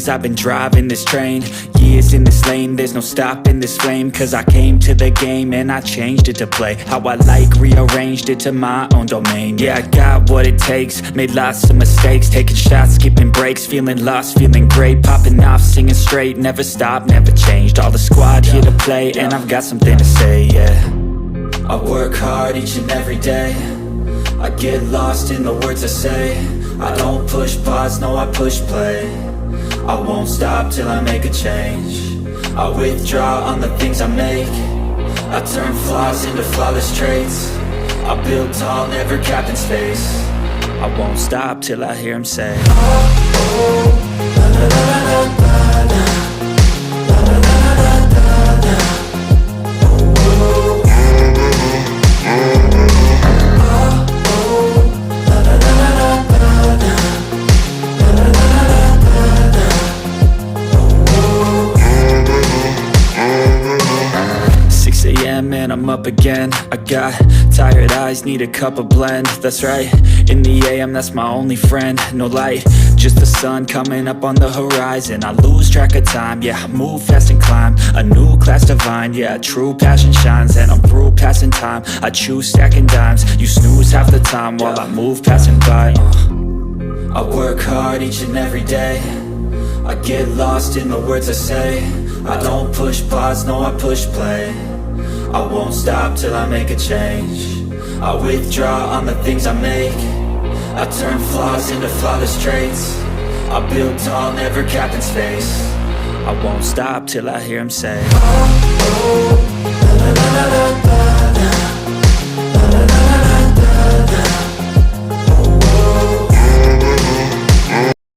years I've been driving this train, years in this lane, there's no stopping this flame. Cause I came to the game and I changed it to play how I like, rearranged it to my own domain. Yeah, I got what it takes, made lots of mistakes, taking shots, skipping breaks, feeling lost, feeling great, popping off, singing straight, never stopped, never changed. All the squad here to play and I've got something to say, yeah. I work hard each and every day, I get lost in the words I say. I don't push pause, no I push play. I won't stop till I make a change. I withdraw on the things I make. I turn flaws into flawless traits. I build tall, never capped in space. I won't stop till I hear him say, oh, oh, la la la la la la, la la la la la la, oh, oh. And I'm up again. I got tired eyes, need a cup of blend. That's right, in the AM, that's my only friend. No light, just the sun coming up on the horizon. I lose track of time, yeah, I move fast and climb a new class divine, yeah, true passion shines. And I'm through passing time, I choose stacking dimes. You snooze half the time while I move passing by. I work hard each and every day, I get lost in the words I say. I don't push pause, no I push play. I won't stop till I make a change. I withdraw on the things I make. I turn flaws into flawless traits. I build tall, never capped in space. I won't stop till I hear him say, oh, oh.